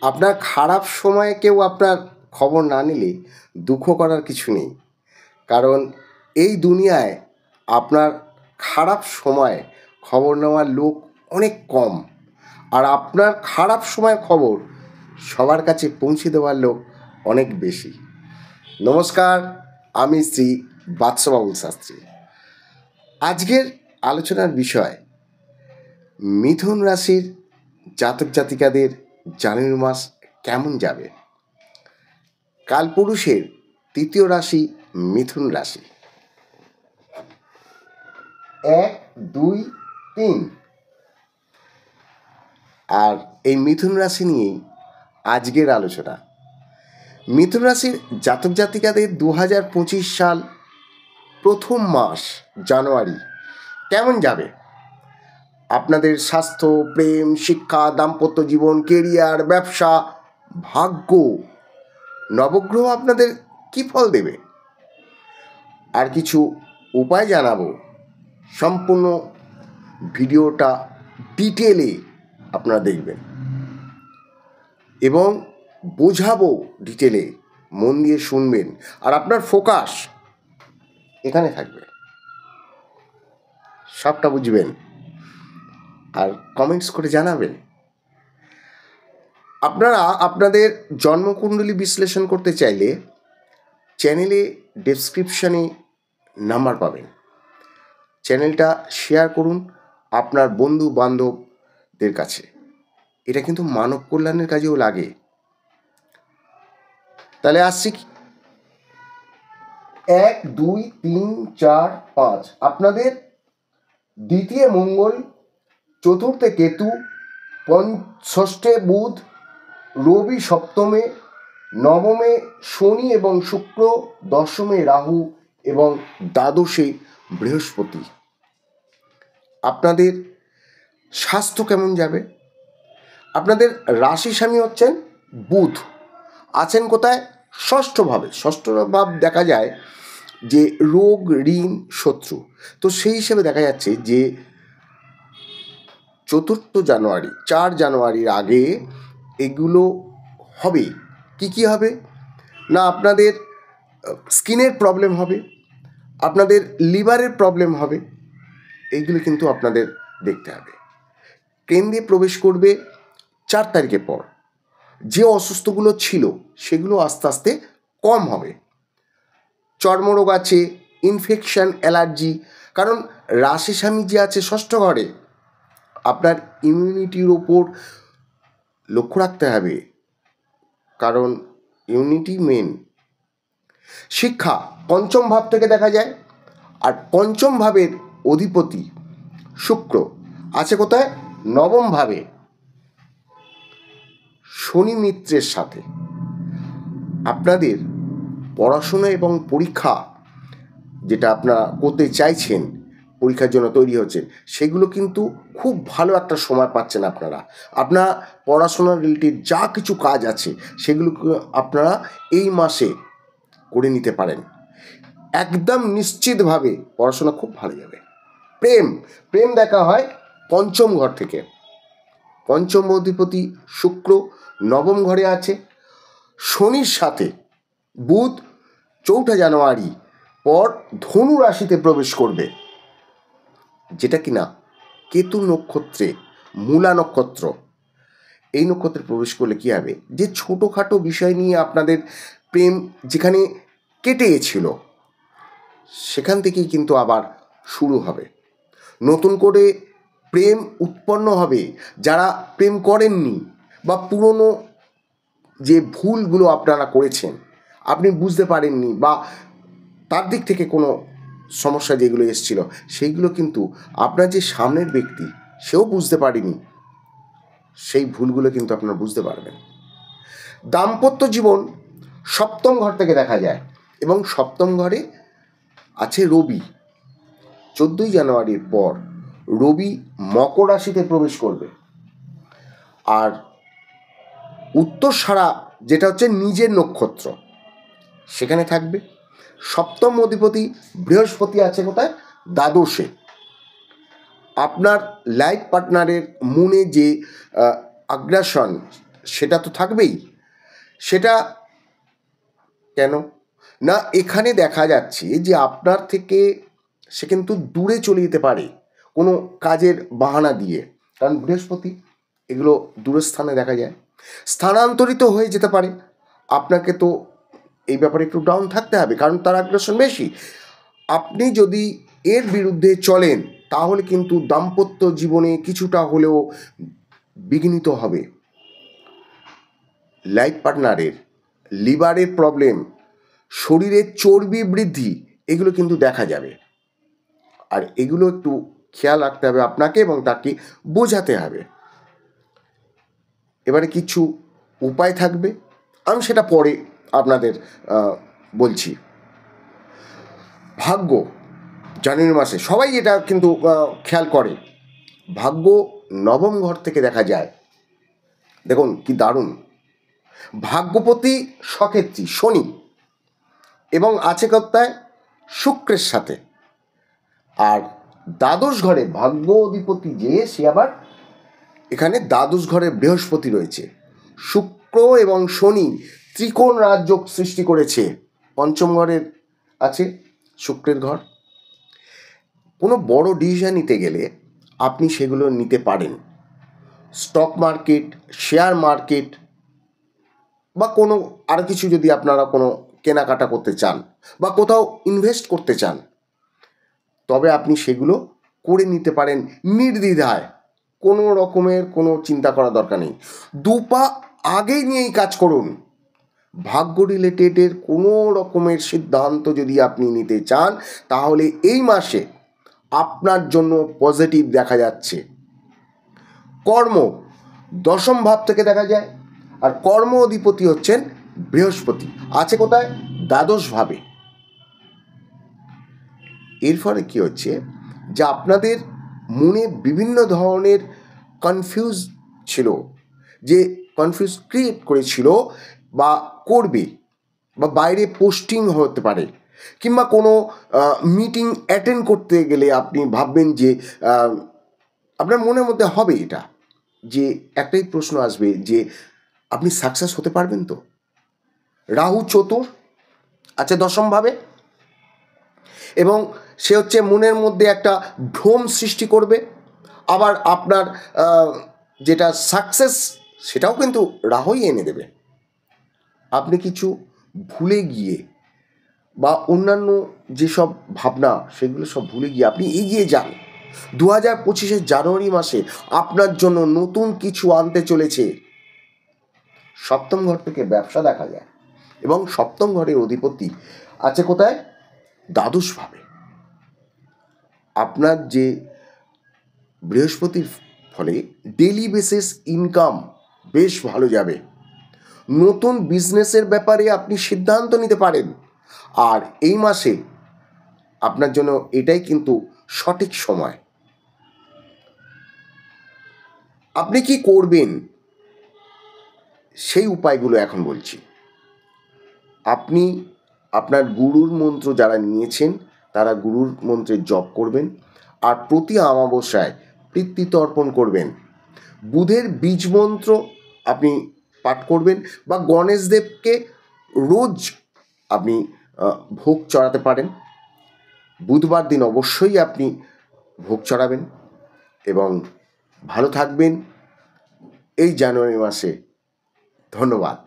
আপনার খারাপ সময়ে কেউ আপনার খবর না নিলে দুঃখ করার কিছু নেই, কারণ এই দুনিয়ায় আপনার খারাপ সময়ে খবর নেওয়ার লোক অনেক কম, আর আপনার খারাপ সময়ের খবর সবার কাছে পৌঁছে দেওয়ার লোক অনেক বেশি। নমস্কার, আমি শ্রী বাদশাহবাবুল শাস্ত্রী। আজকের আলোচনার বিষয় মিথুন রাশির জাতক জাতিকাদের জানুয়ারি মাস কেমন যাবে। কালপুরুষের তৃতীয় রাশি মিথুন রাশি। 1, 2, 3। আর এই মিথুন রাশি নিয়েই আজকের আলোচনা। মিথুন রাশির জাতক জাতিকাদের 2025 সাল প্রথম মাস জানুয়ারি কেমন যাবে। আপনাদের স্বাস্থ্য, প্রেম, শিক্ষা, দাম্পত্য জীবন, কেরিয়ার, ব্যবসা, ভাগ্য, নবগ্রহ আপনাদের কী ফল দেবে, আর কিছু উপায় জানাবো। সম্পূর্ণ ভিডিওটা ডিটেলে আপনারা দেখবেন এবং বোঝাবো ডিটেলে, মন দিয়ে শুনবেন, আর আপনার ফোকাস এখানে থাকবে, সবটা বুঝবেন আর কমেন্টস করে জানাবেন। আপনারা আপনাদের জন্মকুণ্ডলী বিশ্লেষণ করতে চাইলে চ্যানেলে ডেসক্রিপশানে নাম্বার পাবেন। চ্যানেলটা শেয়ার করুন আপনার বন্ধু বান্ধবদের কাছে, এটা কিন্তু মানব কল্যাণের কাজেও লাগে। তাহলে আসছি 1, 2, 3, 4, 5। আপনাদের দ্বিতীয় মঙ্গল, চতুর্থে কেতু, ষষ্ঠে বুধ, রবি সপ্তমে, নবমে শনি এবং শুক্র, দশমে রাহু এবং দ্বাদশে বৃহস্পতি। আপনাদের স্বাস্থ্য কেমন যাবে। আপনাদের রাশি স্বামী হচ্ছেন বুধ, আছেন কোথায়, ষষ্ঠ ভাবে। ষষ্ঠ ভাব দেখা যায় যে রোগ, ঋণ, শত্রু। তো সেই হিসেবে দেখা যাচ্ছে যে 4 জানুয়ারি 4 জানুয়ারির আগে এগুলো হবে। কি হবে না, আপনাদের স্কিনের প্রবলেম হবে, আপনাদের লিভারের প্রবলেম হবে, এইগুলো কিন্তু আপনাদের দেখতে হবে। কেন্দ্রে প্রবেশ করবে 4 তারিখের পর। যে অসুস্থগুলো ছিল সেগুলো আস্তে আস্তে কম হবে। চর্মরোগ আছে, ইনফেকশন, অ্যালার্জি, কারণ রাশি স্বামী যে আছে ষষ্ঠ ঘরে, আপনার ইমিউনিটির ওপর লক্ষ্য রাখতে হবে, কারণ ইমিউনিটি মেন। শিক্ষা পঞ্চম ভাব থেকে দেখা যায়, আর পঞ্চম ভাবের অধিপতি শুক্র আছে কোথায়, নবম ভাবে শনি মিত্রের সাথে। আপনাদের পড়াশোনা এবং পরীক্ষা যেটা আপনারা করতে চাইছেন, পরীক্ষার জন্য তৈরি হচ্ছেন, সেগুলো কিন্তু খুব ভালো একটা সময় পাচ্ছেন। আপনারা পড়াশোনা রিলেটেড যা কিছু কাজ আছে সেগুলো আপনারা এই মাসে করে নিতে পারেন। একদম নিশ্চিতভাবে পড়াশোনা খুব ভালো যাবে। প্রেম দেখা হয় পঞ্চম ঘর থেকে। পঞ্চম অধিপতি শুক্র নবম ঘরে আছে, শনির সাথে বুধ 4 জানুয়ারি পর ধনু রাশিতে প্রবেশ করবে, যেটা কিনা কেতু নক্ষত্রে, মূলা নক্ষত্র। এই নক্ষত্রে প্রবেশ করলে কী হবে, যে ছোটোখাটো বিষয় নিয়ে আপনাদের প্রেম যেখানে কেটে গেছিল সেখান থেকেই কিন্তু আবার শুরু হবে। নতুন করে প্রেম উৎপন্ন হবে। যারা প্রেম করেননি বা পুরনো যে ভুলগুলো আপনারা করেছেন আপনি বুঝতে পারেননি, বা তার দিক থেকে কোনো সমস্যা যেগুলো এসেছিল সেইগুলো কিন্তু আপনার যে সামনের ব্যক্তি সেও বুঝতে পারেনি, সেই ভুলগুলো কিন্তু আপনারা বুঝতে পারবেন। দাম্পত্য জীবন সপ্তম ঘর থেকে দেখা যায়, এবং সপ্তম ঘরে আছে রবি। 14 জানুয়ারির পর রবি মকর রাশিতে প্রবেশ করবে, আর উত্তরসারা যেটা হচ্ছে নিজের নক্ষত্র সেখানে থাকবে। সপ্তম অধিপতি বৃহস্পতি আছে কোথায়, দ্বাদশে। আপনার লাইফ পার্টনারের মনে যে আগ্রাসন সেটা তো থাকবেই। সেটা কেন না, এখানে দেখা যাচ্ছে যে আপনার থেকে সে কিন্তু দূরে চলে যেতে পারে কোনো কাজের বাহানা দিয়ে, কারণ বৃহস্পতি এগুলো দূরস্থানে দেখা যায়, স্থানান্তরিত হয়ে যেতে পারে। আপনাকে তো এই ব্যাপারে একটু ডাউন থাকতে হবে, কারণ তার আগ্রাসন বেশি। আপনি যদি এর বিরুদ্ধে চলেন তাহলে কিন্তু দাম্পত্য জীবনে কিছুটা হলেও বিঘ্নিত হবে। লাইফ পার্টনারের লিভারের প্রবলেম, শরীরের চর্বি বৃদ্ধি, এগুলো কিন্তু দেখা যাবে। আর এগুলো একটু খেয়াল রাখতে হবে আপনাকে এবং তাকে বোঝাতে হবে। এবারে কিছু উপায় থাকবে, আমি সেটা পরে আপনাদের বলছি। ভাগ্য জানুয়ারি মাসে সবাই এটা কিন্তু খেয়াল করে, ভাগ্য নবম ঘর থেকে দেখা যায়। দেখুন কি দারুণ, ভাগ্যপতি সক্ষেত্রী শনি এবং আছে কর্তায় শুক্রের সাথে, আর দ্বাদশ ঘরে ভাগ্য অধিপতি যে সে আবার এখানে দ্বাদশ ঘরে বৃহস্পতি রয়েছে। শুক্র এবং শনি ত্রিকোণ রাজযোগ সৃষ্টি করেছে। পঞ্চম ঘরের আছে শুক্রের ঘর। কোনো বড় ডিসিশন নিতে গেলে আপনি সেগুলো নিতে পারেন। স্টক মার্কেট, শেয়ার মার্কেট বা কোনো আরও কিছু, যদি আপনারা কোনো কেনাকাটা করতে চান বা কোথাও ইনভেস্ট করতে চান, তবে আপনি সেগুলো করে নিতে পারেন নির্দ্বিধায়। কোনো রকমের কোনো চিন্তা করার দরকার নেই, দুপা আগেই নিয়েই কাজ করুন। ভাগ্য রিলেটেডের কোনো রকমের সিদ্ধান্ত যদি আপনি নিতে চান তাহলে এই মাসে আপনার জন্য পজিটিভ দেখা যাচ্ছে। কর্ম দশম ভাব থেকে দেখা যায়, আর কর্ম অধিপতি হচ্ছেন বৃহস্পতি, আছে কোথায়? দ্বাদশ ভাবে। এর ফলে কী হচ্ছে, যে আপনাদের মনে বিভিন্ন ধরনের কনফিউজ ছিল, যে কনফিউজ ক্রিয়েট করেছিল বা করবে, বা বাইরে পোস্টিং হতে পারে, কিংবা কোনো মিটিং অ্যাটেন্ড করতে গেলে আপনি ভাববেন যে আপনার মনের মধ্যে হবে এটা, যে একটাই প্রশ্ন আসবে যে আপনি সাকসেস হতে পারবেন তো। রাহু চতুর আছে দশমভাবে, এবং সে হচ্ছে মনের মধ্যে একটা ভ্রম সৃষ্টি করবে। আবার আপনার যেটা সাকসেস সেটাও কিন্তু রাহুই এনে দেবে। আপনি কিছু ভুলে গিয়ে বা অন্যান্য যেসব ভাবনা সেগুলো সব ভুলে গিয়ে আপনি এগিয়ে যান। 2025 জানুয়ারি মাসে আপনার জন্য নতুন কিছু আনতে চলেছে। সপ্তম ঘর থেকে ব্যবসা দেখা যায়, এবং সপ্তম ঘরের অধিপতি আছে কোথায়? দ্বাদশ ভাবে। আপনার যে বৃহস্পতির ফলে ডেইলি বেসিস ইনকাম বেশ ভালো যাবে। নতুন বিজনেসের ব্যাপারে আপনি সিদ্ধান্ত নিতে পারেন, আর এই মাসে আপনার জন্য এটাই কিন্তু সঠিক সময়। আপনি কি করবেন সেই উপায়গুলো এখন বলছি। আপনি আপনার গুরুর মন্ত্র যারা নিয়েছেন তারা গুরুর মন্ত্রের জপ করবেন, আর প্রতি অমাবস্যায় পিতৃ অর্পণ করবেন। বুধের বীজ মন্ত্র আপনি পাঠ করবেন, বা গণেশদেবকে রোজ আপনি ভোগ চড়াতে পারেন। বুধবার দিন অবশ্যই আপনি ভোগ চড়াবেন, এবং ভালো থাকবেন এই জানুয়ারি মাসে। ধন্যবাদ।